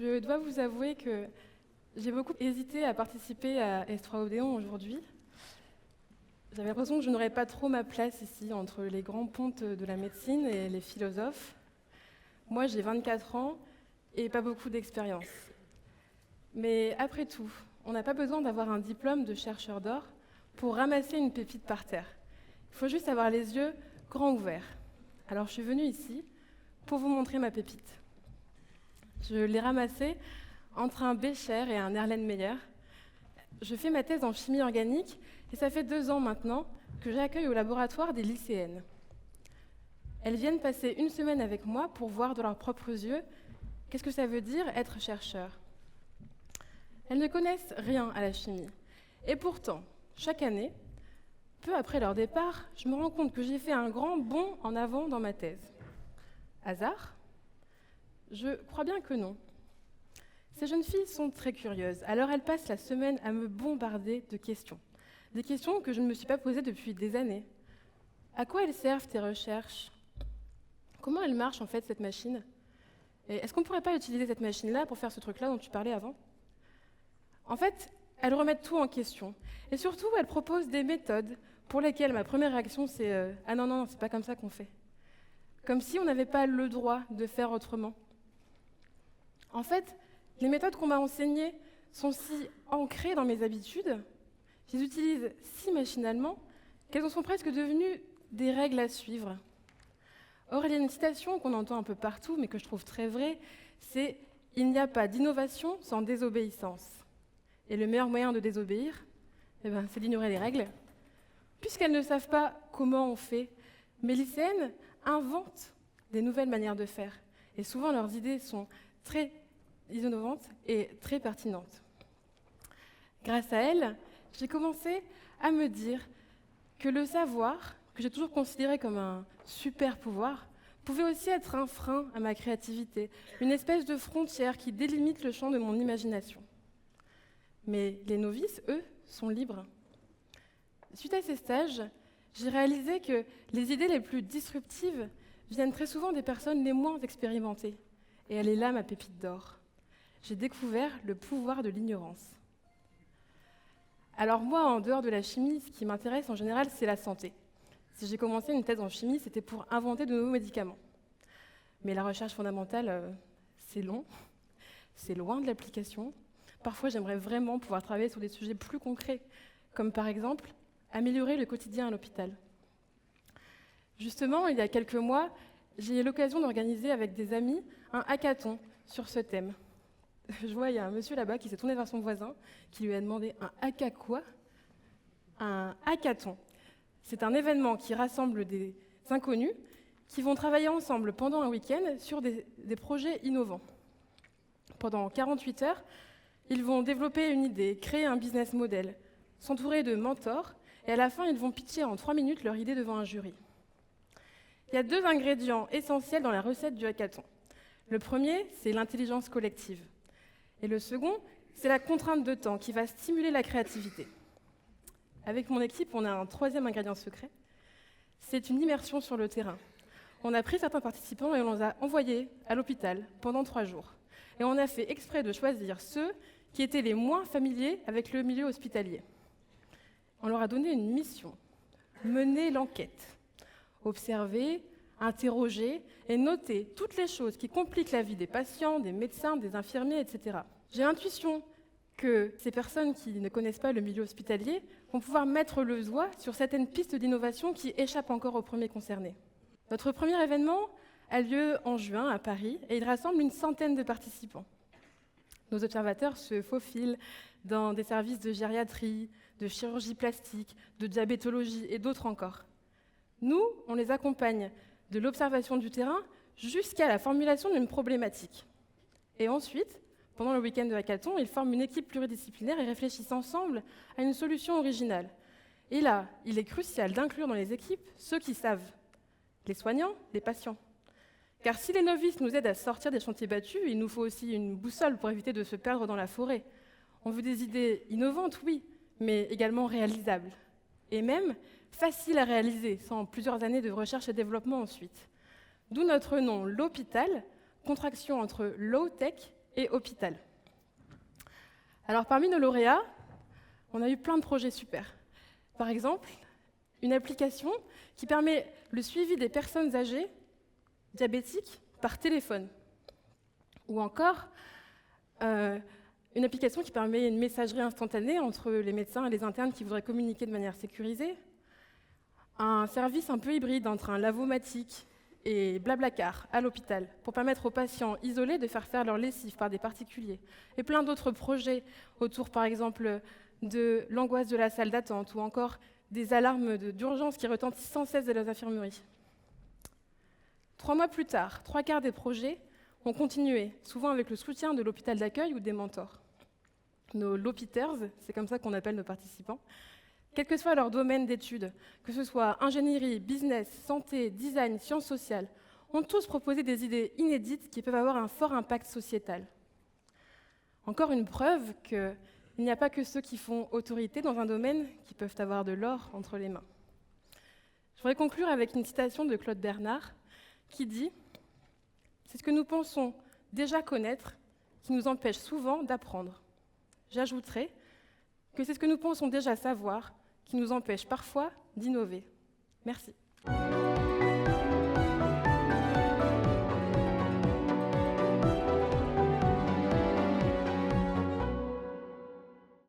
Je dois vous avouer que j'ai beaucoup hésité à participer à S3 Odéon aujourd'hui. J'avais l'impression que je n'aurais pas trop ma place ici, entre les grands pontes de la médecine et les philosophes. Moi, j'ai 24 ans et pas beaucoup d'expérience. Mais après tout, on n'a pas besoin d'avoir un diplôme de chercheur d'or pour ramasser une pépite par terre. Il faut juste avoir les yeux grands ouverts. Alors je suis venue ici pour vous montrer ma pépite. Je l'ai ramassée entre un Bécher et un Erlenmeyer. Je fais ma thèse en chimie organique et ça fait 2 ans maintenant que j'accueille au laboratoire des lycéennes. Elles viennent passer une semaine avec moi pour voir de leurs propres yeux qu'est-ce que ça veut dire être chercheur. Elles ne connaissent rien à la chimie. Et pourtant, chaque année, peu après leur départ, je me rends compte que j'ai fait un grand bond en avant dans ma thèse. Hasard ? Je crois bien que non. Ces jeunes filles sont très curieuses, alors elles passent la semaine à me bombarder de questions. Des questions que je ne me suis pas posées depuis des années. À quoi elles servent tes recherches ? Comment elle marche en fait cette machine ? Et est-ce qu'on ne pourrait pas utiliser cette machine-là pour faire ce truc-là dont tu parlais avant ? En fait, elles remettent tout en question. Et surtout, elles proposent des méthodes pour lesquelles ma première réaction c'est « Ah non, c'est pas comme ça qu'on fait ». Comme si on n'avait pas le droit de faire autrement. En fait, les méthodes qu'on m'a enseignées sont si ancrées dans mes habitudes, je les utilise si machinalement, qu'elles en sont presque devenues des règles à suivre. Or, il y a une citation qu'on entend un peu partout, mais que je trouve très vraie, c'est « Il n'y a pas d'innovation sans désobéissance ». Et le meilleur moyen de désobéir, c'est d'ignorer les règles. Puisqu'elles ne savent pas comment on fait, mes lycéennes inventent des nouvelles manières de faire. Et souvent, leurs idées sont très innovantes et très pertinentes. Grâce à elles, j'ai commencé à me dire que le savoir, que j'ai toujours considéré comme un super pouvoir, pouvait aussi être un frein à ma créativité, une espèce de frontière qui délimite le champ de mon imagination. Mais les novices, eux, sont libres. Suite à ces stages, j'ai réalisé que les idées les plus disruptives viennent très souvent des personnes les moins expérimentées. Et elle est là, ma pépite d'or. J'ai découvert le pouvoir de l'ignorance. Alors moi, en dehors de la chimie, ce qui m'intéresse en général, c'est la santé. Si j'ai commencé une thèse en chimie, c'était pour inventer de nouveaux médicaments. Mais la recherche fondamentale, c'est long, c'est loin de l'application. Parfois, j'aimerais vraiment pouvoir travailler sur des sujets plus concrets, comme par exemple améliorer le quotidien à l'hôpital. Justement, il y a quelques mois, j'ai eu l'occasion d'organiser avec des amis un hackathon sur ce thème. Je vois, il y a un monsieur là-bas qui s'est tourné vers son voisin, qui lui a demandé un hacka quoi ? Un hackathon. C'est un événement qui rassemble des inconnus qui vont travailler ensemble pendant un week-end sur des projets innovants. Pendant 48 heures, ils vont développer une idée, créer un business model, s'entourer de mentors, et à la fin, ils vont pitcher en 3 minutes leur idée devant un jury. Il y a 2 ingrédients essentiels dans la recette du hackathon. Le premier, c'est l'intelligence collective. Et le second, c'est la contrainte de temps qui va stimuler la créativité. Avec mon équipe, on a un 3e ingrédient secret. C'est une immersion sur le terrain. On a pris certains participants et on les a envoyés à l'hôpital pendant 3 jours. Et on a fait exprès de choisir ceux qui étaient les moins familiers avec le milieu hospitalier. On leur a donné une mission, mener l'enquête, observer, interroger et noter toutes les choses qui compliquent la vie des patients, des médecins, des infirmiers, etc. J'ai l'intuition que ces personnes qui ne connaissent pas le milieu hospitalier vont pouvoir mettre le doigt sur certaines pistes d'innovation qui échappent encore aux premiers concernés. Notre premier événement a lieu en juin à Paris et il rassemble une centaine de participants. Nos observateurs se faufilent dans des services de gériatrie, de chirurgie plastique, de diabétologie et d'autres encore. Nous, on les accompagne de l'observation du terrain jusqu'à la formulation d'une problématique. Et ensuite, pendant le week-end de hackathon, ils forment une équipe pluridisciplinaire et réfléchissent ensemble à une solution originale. Et là, il est crucial d'inclure dans les équipes ceux qui savent, les soignants, les patients. Car si les novices nous aident à sortir des chantiers battus, il nous faut aussi une boussole pour éviter de se perdre dans la forêt. On veut des idées innovantes, oui, mais également réalisables. Et même faciles à réaliser, sans plusieurs années de recherche et développement ensuite. D'où notre nom, l'hôpital, contraction entre low-tech et hôpital. Alors parmi nos lauréats, on a eu plein de projets super. Par exemple, une application qui permet le suivi des personnes âgées diabétiques par téléphone. Ou encore, une application qui permet une messagerie instantanée entre les médecins et les internes qui voudraient communiquer de manière sécurisée. Un service un peu hybride entre un lavomatique et Blablacar à l'hôpital pour permettre aux patients isolés de faire leur lessive par des particuliers. Et plein d'autres projets autour, par exemple, de l'angoisse de la salle d'attente ou encore des alarmes d'urgence qui retentissent sans cesse de les infirmeries. 3 mois plus tard, 3/4 des projets ont continué, souvent avec le soutien de l'hôpital d'accueil ou des mentors. Nos Lopiters, c'est comme ça qu'on appelle nos participants, quel que soit leur domaine d'études, que ce soit ingénierie, business, santé, design, sciences sociales, ont tous proposé des idées inédites qui peuvent avoir un fort impact sociétal. Encore une preuve qu'il n'y a pas que ceux qui font autorité dans un domaine qui peuvent avoir de l'or entre les mains. Je voudrais conclure avec une citation de Claude Bernard qui dit « C'est ce que nous pensons déjà connaître qui nous empêche souvent d'apprendre. J'ajouterai que c'est ce que nous pensons déjà savoir qui nous empêche parfois d'innover. » Merci.